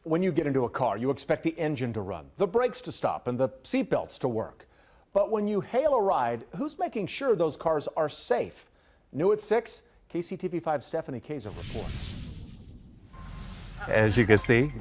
When you get into a car, you expect the engine to run, the brakes to stop, and the seatbelts to work. But when you hail a ride, who's making sure those cars are safe? New at 6, KCTV5 Stephanie Kaiser reports. As you can see,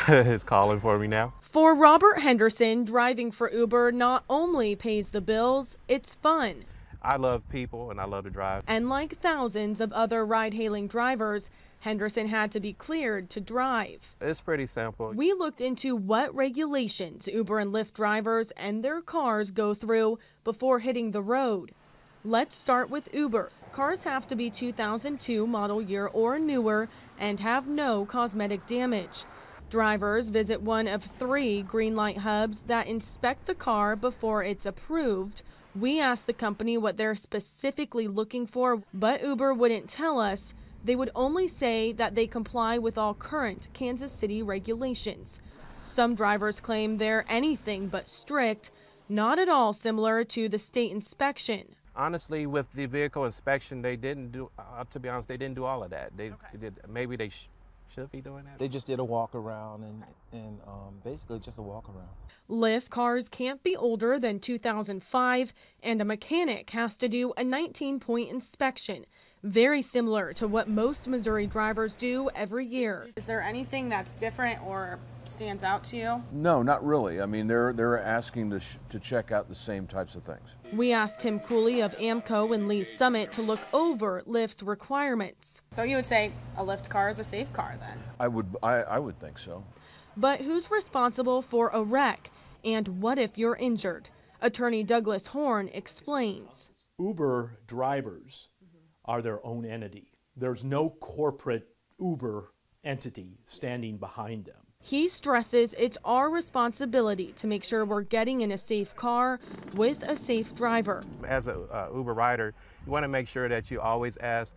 it's calling for me now. For Robert Henderson, driving for Uber not only pays the bills, it's fun. I love people and I love to drive. And like thousands of other ride-hailing drivers, Henderson had to be cleared to drive. It's pretty simple. We looked into what regulations Uber and Lyft drivers and their cars go through before hitting the road. Let's start with Uber. Cars have to be 2002 model year or newer and have no cosmetic damage. Drivers visit one of 3 green light hubs that inspect the car before it's approved. We asked the company what they're specifically looking for, but Uber wouldn't tell us. They would only say that they comply with all current Kansas City regulations. Some drivers claim they're anything but strict, not at all similar to the state inspection. Honestly, with the vehicle inspection, they didn't do, to be honest, they didn't do all of that. They did, maybe they should be doing that. They just did a walk around and basically just a walk around. Lyft cars can't be older than 2005, and a mechanic has to do a 19-point inspection, very similar to what most Missouri drivers do every year. Is there anything that's different or stands out to you? No, not really. I mean, they're asking to check out the same types of things. We asked Tim Cooley of AMCO and Lee's Summit to look over Lyft's requirements. So you would say a Lyft car is a safe car then? I would think so. But who's responsible for a wreck? And what if you're injured? Attorney Douglas Horn explains. Uber drivers are their own entity. There's no corporate Uber entity standing behind them. He stresses it's our responsibility to make sure we're getting in a safe car with a safe driver. As a Uber rider, you want to make sure that you always ask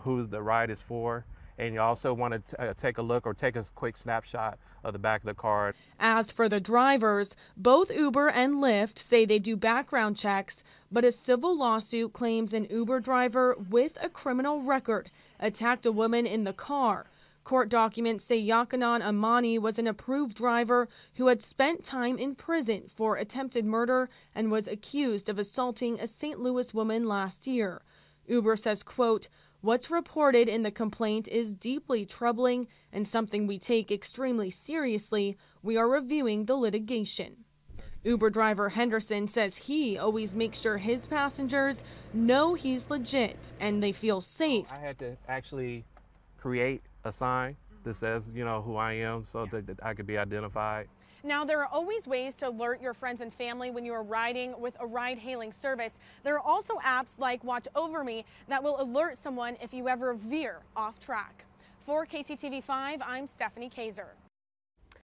who the ride is for, and you also want to take a look or take a quick snapshot of the back of the car. As for the drivers, both Uber and Lyft say they do background checks, but a civil lawsuit claims an Uber driver with a criminal record attacked a woman in the car. Court documents say Yakanan Amani was an approved driver who had spent time in prison for attempted murder and was accused of assaulting a St. Louis woman last year. Uber says, quote, "What's reported in the complaint is deeply troubling and something we take extremely seriously. We are reviewing the litigation." Uber driver Henderson says he always makes sure his passengers know he's legit and they feel safe. I had to actually create a sign that says, you know, who I am so that I could be identified. Now, there are always ways to alert your friends and family when you are riding with a ride-hailing service. There are also apps like Watch Over Me that will alert someone if you ever veer off track. For KCTV5, I'm Stephanie Kaiser.